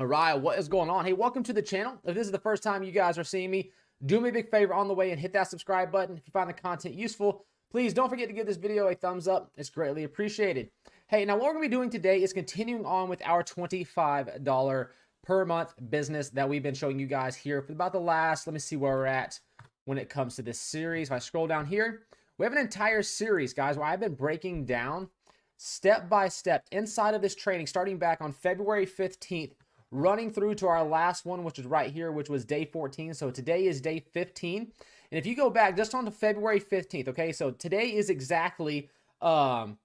All right, what is going on? Hey, welcome to the channel. If this is the first time you guys are seeing me, do me a big favor on the way and hit that subscribe button. If you find the content useful, please don't forget to give this video a thumbs up. It's greatly appreciated. Hey, now what we're going to be doing today is continuing on with our $25 per month business that we've been showing you guys here for about the last, let me see where we're at when it comes to this series. If I scroll down here, we have an entire series, guys, where I've been breaking down step by step inside of this training, starting back on February 15th, running through to our last one, which is right here, which was day 14. So today is day 15. And if you go back just on to February 15th, okay, so today is exactly,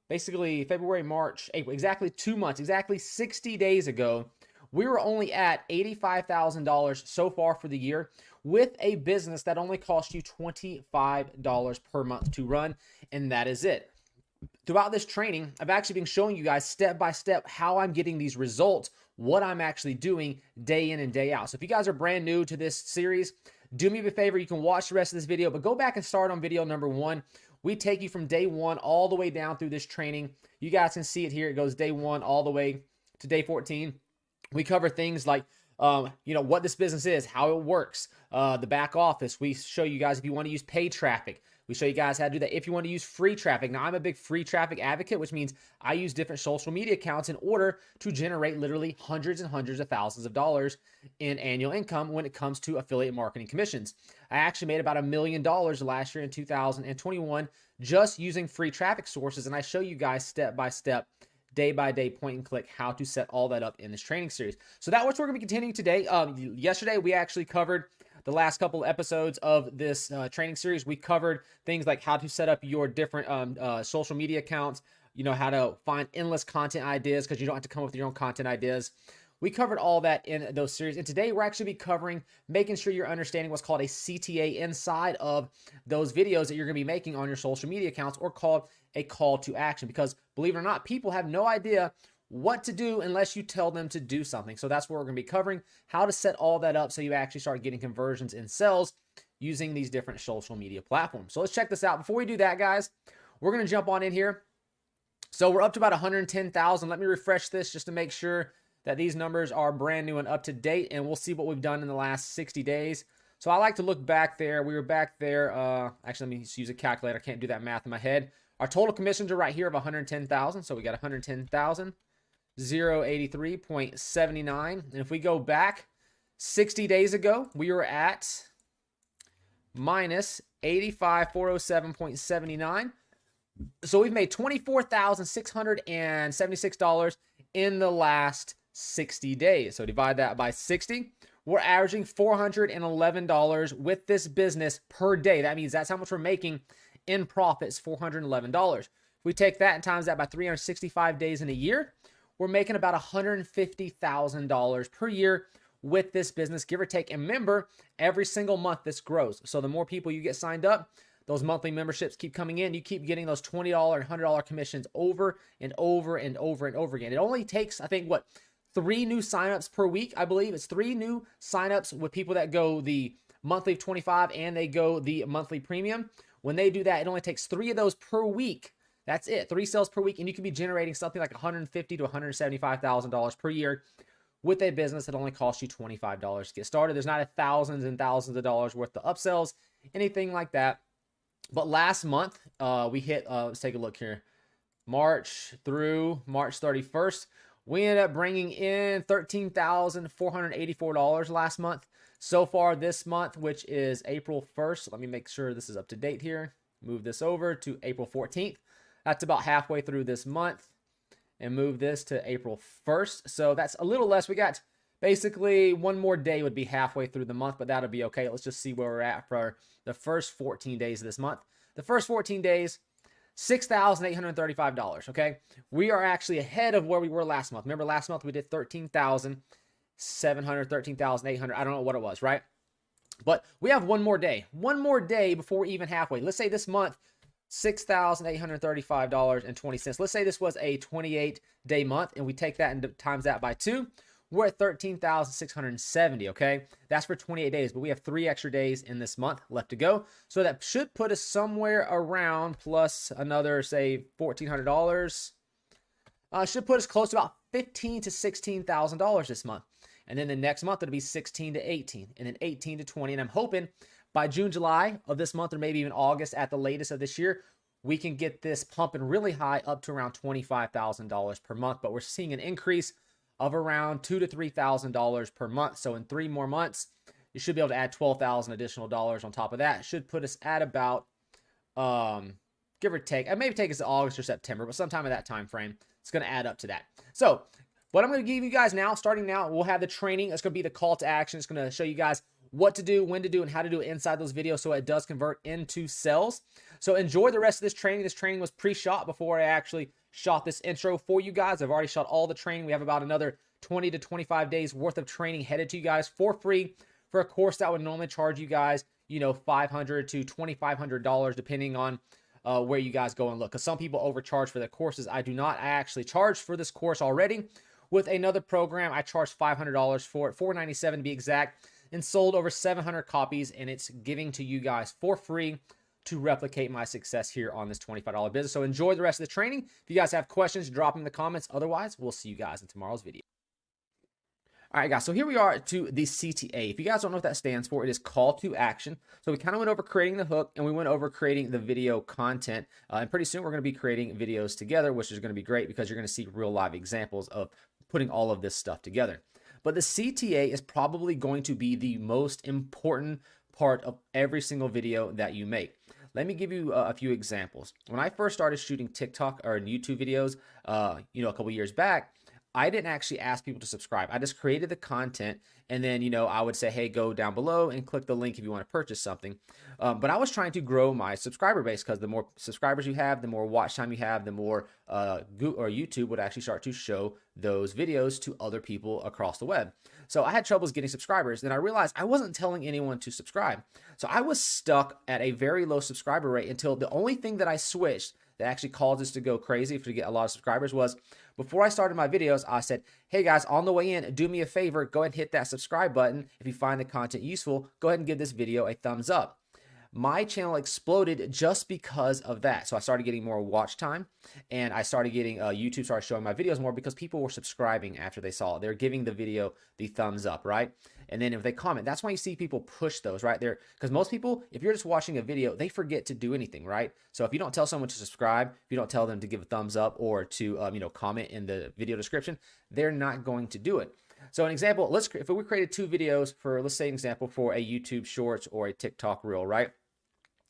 basically February, March, April, exactly 2 months, exactly 60 days ago, we were only at $85,000 so far for the year with a business that only cost you $25 per month to run, and that is it. Throughout this training, I've actually been showing you guys step by step how I'm getting these results, what I'm actually doing day in and day out. So if you guys are brand new to this series, do me a favor. You can watch the rest of this video, but go back and start on video number 1. We take you from day 1 all the way down through this training. You guys can see it here. It goes day 1 all the way to day 14. We cover things like what this business is, how it works, the back office. We show you guys if you want to use paid traffic. We show you guys how to do that if you want to use free traffic. Now, I'm a big free traffic advocate, which means I use different social media accounts in order to generate literally hundreds and hundreds of thousands of dollars in annual income when it comes to affiliate marketing commissions. I actually made about $1 million last year in 2021 just using free traffic sources, and I show you guys step by step, day by day, point and click, how to set all that up in this training series. So that's what we're going to be continuing today. Yesterday, we actually covered the last couple of episodes of this training series. We covered things like how to set up your different social media accounts, how to find endless content ideas because you don't have to come up with your own content ideas. We covered all that in those series. And today we're actually be covering making sure you're understanding what's called a CTA inside of those videos that you're going to be making on your social media accounts, or called a call to action. Because believe it or not, people have no idea what to do unless you tell them to do something. So that's what we're going to be covering, how to set all that up so you actually start getting conversions in sales using these different social media platforms. So let's check this out. Before we do that, guys, we're going to jump on in here. So we're up to about 110,000. Let me refresh this just to make sure that these numbers are brand new and up to date, and we'll see what we've done in the last 60 days. So I like to look back there. We were back there. Actually, let me just use a calculator. I can't do that math in my head. Our total commissions are right here of 110,000. So we got 110,000. 083.79. And if we go back 60 days ago, we were at minus 85,407.79. So we've made $24,676 in the last 60 days. So divide that by 60. We're averaging $411 with this business per day. That means that's how much we're making in profits, $411. If we take that and times that by 365 days in a year, we're making about $150,000 per year with this business, give or take. And remember, every single month this grows. So the more people you get signed up, those monthly memberships keep coming in. You keep getting those $20 and $100 commissions over and over and over and over again. It only takes, I think, 3 new signups per week, I believe. It's 3 new signups with people that go the monthly of 25 and they go the monthly premium. When they do that, it only takes 3 of those per week. That's it, 3 sales per week, and you could be generating something like $150,000 to $175,000 per year with a business that only costs you $25 to get started. There's not thousands and thousands of dollars worth of upsells, anything like that. But last month, we hit, let's take a look here, March through March 31st. We ended up bringing in $13,484 last month. So far this month, which is April 1st, let me make sure this is up to date here. Move this over to April 14th. That's about halfway through this month, and move this to April 1st. So that's a little less. We got basically 1 more day would be halfway through the month, but that'll be okay. Let's just see where we're at for the first 14 days of this month. The first 14 days, $6,835, okay? We are actually ahead of where we were last month. Remember last month we did 13,700, 13,800. I don't know what it was, right? But we have 1 more day. 1 more day before we're even halfway. Let's say this month, $6,835.20. Let's say this was a 28-day month, and we take that and times that by 2. We're at 13,670, okay? That's for 28 days, but we have 3 extra days in this month left to go. So that should put us somewhere around, plus another, say, $1,400. Should put us close to about $15,000 to $16,000 this month. And then the next month, it'll be 16 to 18, and then 18 to 20. And I'm hoping by June, July of this month, or maybe even August at the latest of this year, we can get this pumping really high up to around $25,000 per month. But we're seeing an increase of around $2,000 to $3,000 per month. So in 3 more months, you should be able to add $12,000 additional dollars on top of that. It should put us at about, give or take, maybe take us to August or September, but sometime in that time frame, it's going to add up to that. So what I'm going to give you guys now, starting now, we'll have the training. It's going to be the call to action. It's going to show you guys what to do, when to do, and how to do it inside those videos so it does convert into sales. So enjoy the rest of this training. This training was pre-shot before I actually shot this intro for you guys. I've already shot all the training. We have about another 20 to 25 days worth of training headed to you guys for free for a course that would normally charge you guys, you know, $500 to $2,500 depending on where you guys go and look. Because some people overcharge for their courses. I do not. I actually charge for this course already with another program. I charged $500 for it, $497 to be exact, and sold over 700 copies, and it's giving to you guys for free to replicate my success here on this $25 business. So enjoy the rest of the training. If you guys have questions, drop them in the comments. Otherwise, we'll see you guys in tomorrow's video. All right, guys, so here we are to the CTA. If you guys don't know what that stands for, it is call to action. So we kind of went over creating the hook, and we went over creating the video content. And pretty soon we're going to be creating videos together, which is going to be great because you're going to see real live examples of putting all of this stuff together. But the CTA is probably going to be the most important part of every single video that you make. Let me give you a few examples. When I first started shooting TikTok or YouTube videos, you know, a couple years back, I didn't actually ask people to subscribe. I just created the content, and then, you know, I would say, hey, go down below and click the link if you want to purchase something. But I was trying to grow my subscriber base because the more subscribers you have, the more watch time you have, the more Google or YouTube would actually start to show those videos to other people across the web. So I had troubles getting subscribers. Then I realized I wasn't telling anyone to subscribe. So I was stuck at a very low subscriber rate until the only thing that I switched that actually caused us to go crazy to get a lot of subscribers was before I started my videos, I said, hey guys, on the way in, do me a favor, go ahead and hit that subscribe button. If you find the content useful, go ahead and give this video a thumbs up. My channel exploded just because of that. So I started getting more watch time, and I started getting, YouTube started showing my videos more because people were subscribing after they saw it. They're giving the video the thumbs up, right? And then if they comment, that's why you see people push those right there. Because most people, if you're just watching a video, they forget to do anything, right? So if you don't tell someone to subscribe, if you don't tell them to give a thumbs up or to, you know, comment in the video description, they're not going to do it. So an example, if we created 2 videos for, let's say an example for a YouTube Shorts or a TikTok Reel, right?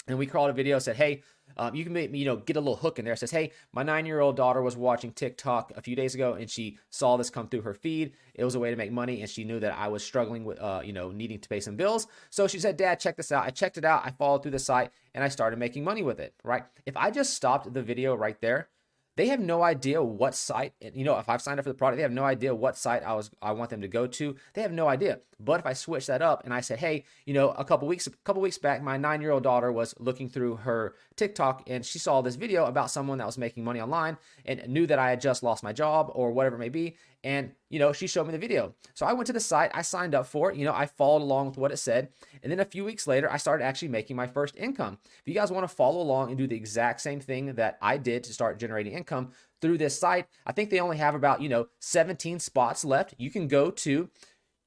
And we called a video, said, hey, you can make, you know, get a little hook in there. It says, hey, my 9-year-old daughter was watching TikTok a few days ago, and she saw this come through her feed. It was a way to make money, and she knew that I was struggling with, you know, needing to pay some bills. So she said, Dad, check this out. I checked it out. I followed through the site, and I started making money with it, right? If I just stopped the video right there, they have no idea what site, you know, if I've signed up for the product, they have no idea what site I want them to go to. They have no idea. But if I switch that up and I say, hey, you know, a couple weeks back, my 9-year-old daughter was looking through her TikTok, and she saw this video about someone that was making money online and knew that I had just lost my job or whatever it may be. And, you know, she showed me the video. So I went to the site, I signed up for it, you know, I followed along with what it said. And then a few weeks later, I started actually making my first income. If you guys want to follow along and do the exact same thing that I did to start generating income through this site, I think they only have about, you know, 17 spots left. You can go to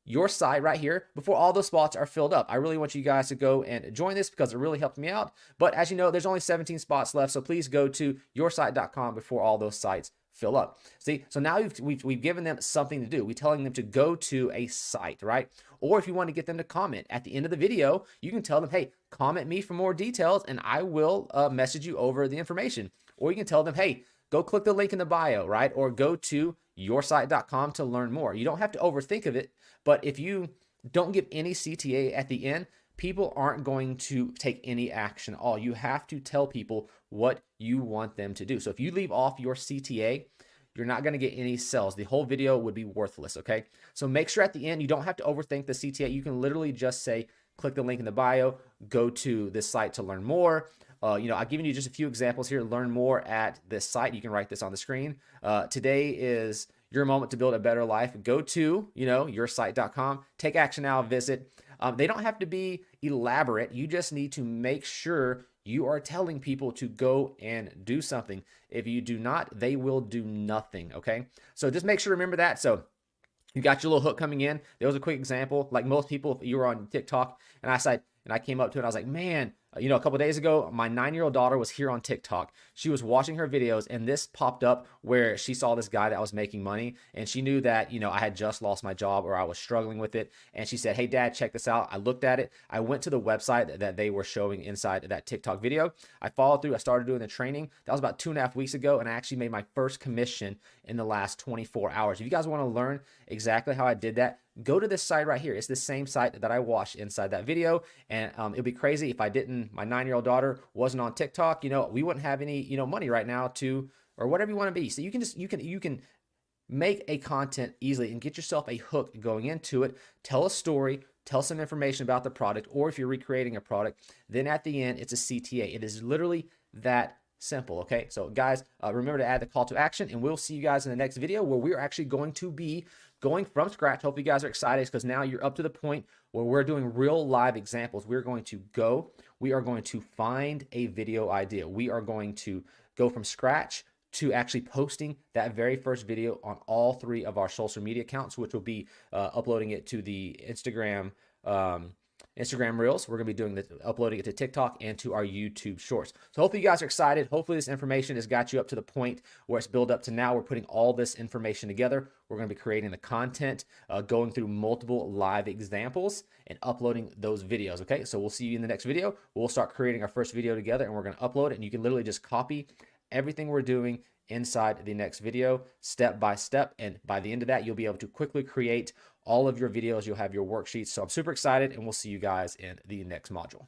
your site right here before all those spots are filled up. I really want you guys to go and join this because it really helped me out. But as you know, there's only 17 spots left. So please go to yoursite.com before all those sites fill up. See, so now we've given them something to do. We're telling them to go to a site, right? Or if you want to get them to comment at the end of the video, you can tell them, hey, comment me for more details, and I will message you over the information. Or you can tell them, hey, go click the link in the bio, right? Or go to yoursite.com to learn more. You don't have to overthink of it, but if you don't give any CTA at the end, people aren't going to take any action at all. You have to tell people what you want them to do. So if you leave off your CTA, you're not going to get any sales. The whole video would be worthless, okay? So make sure at the end, you don't have to overthink the CTA. You can literally just say, click the link in the bio, go to this site to learn more. You know, I've given you just a few examples here. Learn more at this site. You can write this on the screen. Today is your moment to build a better life. Go to, you know, yoursite.com. Take action now. Visit. They don't have to be elaborate. You just need to make sure you are telling people to go and do something. If you do not, they will do nothing. Okay. So just make sure to remember that. So You got your little hook coming in. There was a quick example. Like most people, if you were on TikTok and I came up to it, and I was like, man, a couple days ago, my 9-year-old daughter was here on TikTok. She was watching her videos, and this popped up where she saw this guy that was making money, and she knew that, I had just lost my job or I was struggling with it. And she said, hey, Dad, check this out. I looked at it. I went to the website that they were showing inside that TikTok video. I followed through. I started doing the training. That was about 2.5 weeks ago, and I actually made my first commission in the last 24 hours. If you guys want to learn exactly how I did that, go to this site right here. It's the same site that I watched inside that video. And it'd be crazy if my 9-year-old daughter wasn't on TikTok. We wouldn't have any, money right now or whatever you want to be. So you can make a content easily and get yourself a hook going into it. Tell a story, tell some information about the product, or if you're recreating a product, then at the end, it's a CTA. It is literally that simple. Okay, so guys, remember to add the call to action, and we'll see you guys in the next video where we're actually going to be going from scratch. Hope you guys are excited because now you're up to the point where we're doing real live examples. We are going to find a video idea. We are going to go from scratch to actually posting that very first video on all 3 of our social media accounts, which will be uploading it to the Instagram Reels. We're going to be uploading it to TikTok and to our YouTube Shorts. So hopefully you guys are excited. Hopefully this information has got you up to the point where it's built up to now. We're putting all this information together. We're going to be creating the content, going through multiple live examples and uploading those videos. Okay, so we'll see you in the next video. We'll start creating our first video together, and we're going to upload it, and you can literally just copy everything we're doing inside the next video step by step, and by the end of that, you'll be able to quickly create all of your videos. You'll have your worksheets. So I'm super excited, and we'll see you guys in the next module.